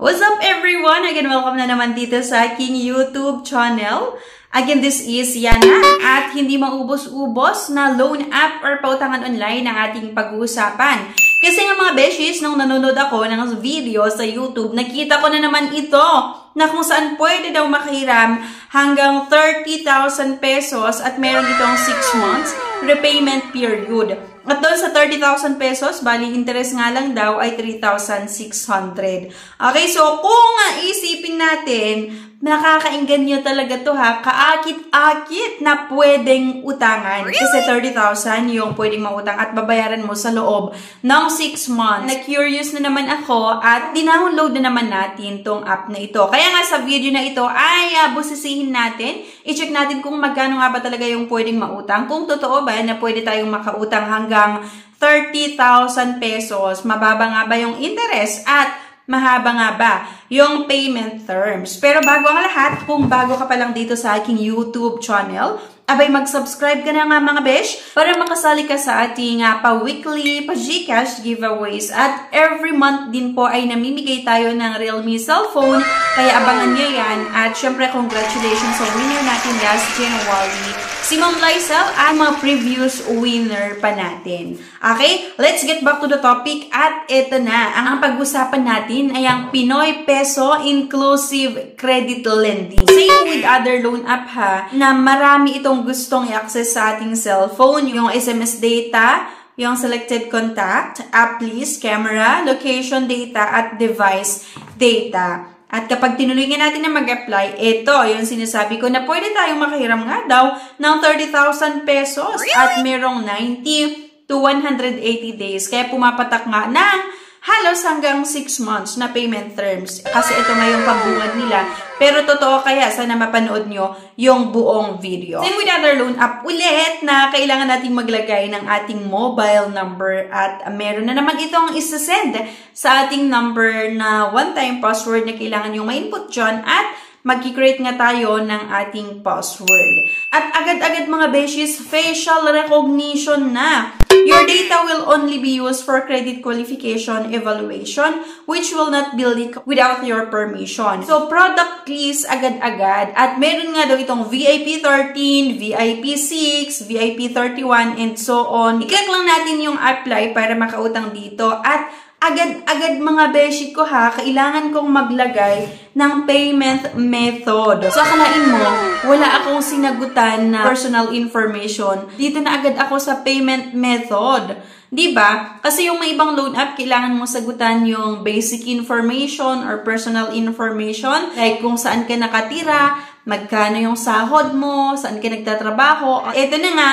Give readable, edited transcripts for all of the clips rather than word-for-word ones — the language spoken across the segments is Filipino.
What's up everyone? Again, welcome na naman dito sa aking YouTube channel. Again, this is Yana at hindi maubos-ubos na loan app or pautangan online ang ating pag-uusapan. Kasi nga mga beshies, nung nanonood ako ng video sa YouTube, nakita ko na naman ito na kung saan pwede daw makahiram hanggang 30,000 pesos at meron itong 6 months repayment period. At doon sa 30,000 pesos, bali interest nga lang daw ay 3,600. Okay, so kung isipin natin, nakakainganyo talaga to ha, kaakit-akit na pwedeng utangan. Really? Kasi 30,000 yung pwedeng mautang at babayaran mo sa loob ng 6 months. Na-curious na naman ako at dinownload na naman natin tong app na ito. Kaya nga sa video na ito ay busisihin natin, i-check natin kung magkano nga ba talaga yung pwedeng mautang. Kung totoo ba na pwede tayong makautang hanggang 30,000 pesos, mababa nga ba yung interest at mahaba nga ba yung payment terms. Pero bago ang lahat, kung bago ka pa lang dito sa aking YouTube channel, abay mag-subscribe ka na nga mga besh para makasali ka sa ating pa-weekly, pa-Gcash giveaways. At every month din po ay namimigay tayo ng Realme cellphone, kaya abangan nyo yan. At syempre, congratulations sa winner natin last January, si Ma'am Lysel, ang mga previous winner pa natin. Okay, let's get back to the topic. At ito na, ang pag-usapan natin ay ang Pinoy Peso Inclusive Credit Lending. Same with other loan app ha, na marami itong gustong i-access sa ating cellphone. Yung SMS data, yung selected contact, app list, camera, location data, at device data. At kapag tinuloy nga natin na mag-apply, ito yung sinasabi ko na pwede tayong makahiram nga daw ng 30,000 pesos. Really? At merong 90 to 180 days. Kaya pumapatak nga ng halos hanggang 6 months na payment terms. Kasi ito nga yung pambungad nila. Pero totoo kaya, sana mapanood nyo yung buong video. Same with other loan app ulit na kailangan natin maglagay ng ating mobile number at meron na naman itong isasend sa ating number na one-time password na kailangan yung ma-input dyan at mag-create nga tayo ng ating password. At agad-agad mga beshies, facial recognition na. Your data will only be used for credit qualification evaluation, which will not be leaked without your permission. So, product list agad-agad. At meron nga daw itong VIP 13, VIP 6, VIP 31, and so on. I-click lang natin yung apply para makautang dito. At agad-agad mga beshi ko ha, kailangan kong maglagay ng payment method. So, akalain mo, wala akong sinagutan na personal information. Dito na agad ako sa payment method. Diba? Kasi yung may ibang loan app, kailangan mo sagutan yung basic information or personal information. Like kung saan ka nakatira, magkano yung sahod mo, saan ka nagtatrabaho. Ito na nga,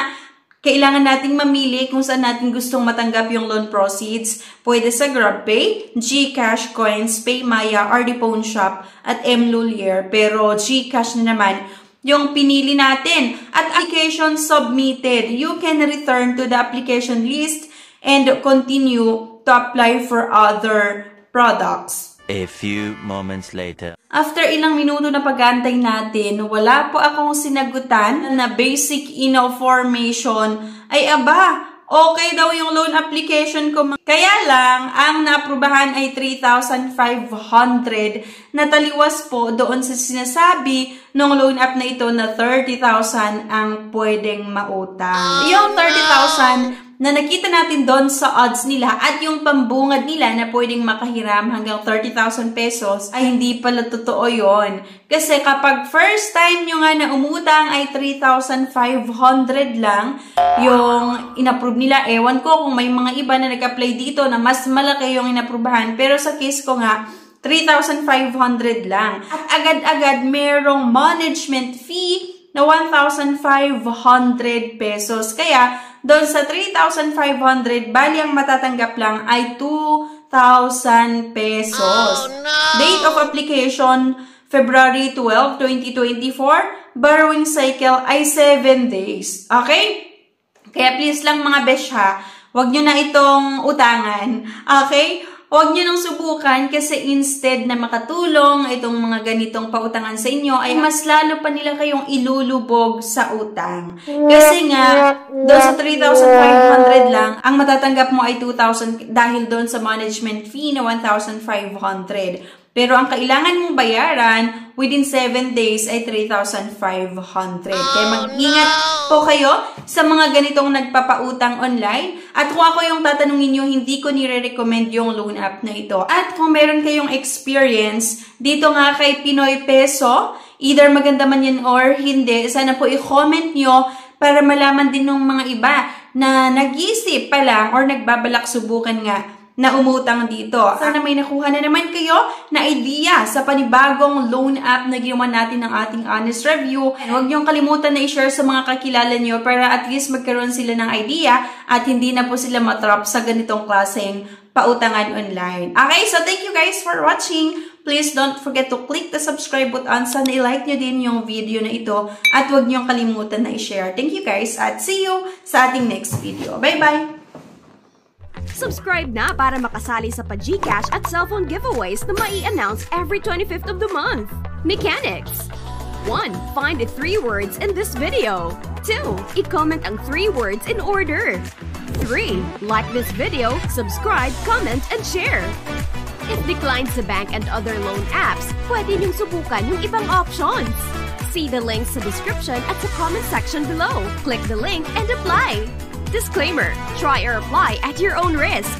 kailangan nating mamili kung saan natin gustong matanggap yung loan proceeds. Pwede sa GrabPay, GCash, Coins, PayMaya, RD Pawn Shop, at Mlulier. Pero GCash na naman yung pinili natin. At application submitted. You can return to the application list and continue to apply for other products. A few moments later. After ilang minuto na pag-aantay natin, wala po akong sinagutan na basic information. Ay aba, okay daw yung loan application ko. Kaya lang, ang naaprubahan ay 3,500 na taliwas po doon sa sinasabi ng loan app na ito na 30,000 ang pwedeng mautang. Yung 30,000 na nakita natin doon sa odds nila at yung pambungad nila na pwedeng makahiram hanggang 30,000 pesos ay hindi pala totoo yon. Kasi kapag first time nyo nga na umutang ay 3,500 lang yung inapprove nila. Ewan ko kung may mga iba na nag-apply dito na mas malaki yung inaprubahan. Pero sa case ko nga, 3,500 lang. At agad-agad merong management fee na 1,500 pesos. Kaya, doon sa 3,500, bali ang matatanggap lang ay 2,000 pesos. Oh, no! Date of application, February 12, 2024. Borrowing cycle ay 7 days. Okay? Kaya please lang mga besh ha, huwag nyo na itong utangan. Okay? Huwag nyo nang subukan kasi instead na makatulong itong mga ganitong pautangan sa inyo, ay mas lalo pa nila kayong ilulubog sa utang. Kasi nga, doon sa 3,500 lang, ang matatanggap mo ay 2,000 dahil doon sa management fee na 1,500. Pero ang kailangan mong bayaran within 7 days ay 3,500. Kaya mag-ingat po kayo sa mga ganitong nagpapautang online. At kung ako yung tatanungin nyo, hindi ko nire-recommend yung loan app na ito. At kung meron kayong experience dito nga kay Pinoy Peso, either maganda man yan or hindi, sana po i-comment nyo para malaman din ng mga iba na nag-iisip pa lang or nagbabalak subukan nga na umutang dito. Sana may nakuha na naman kayo na idea sa panibagong loan app na ginawa natin ng ating honest review. And huwag niyong kalimutan na i-share sa mga kakilala niyo para at least magkaroon sila ng idea at hindi na po sila matrap sa ganitong klaseng pautangan online. Okay, so thank you guys for watching. Please don't forget to click the subscribe button. Sana i-like nyo din yung video na ito at huwag niyong kalimutan na i-share. Thank you guys at see you sa ating next video. Bye-bye! Subscribe na para makasali sa pa-GCash at cellphone giveaways na mai-announce every 25th of the month. Mechanics. 1. Find the 3 words in this video. 2. I-comment ang 3 words in order. 3. Like this video, subscribe, comment, and share. If declined sa bank and other loan apps, pwede niyong subukan yung ibang options. See the links sa description at sa comment section below. Click the link and apply. Disclaimer: try or apply at your own risk.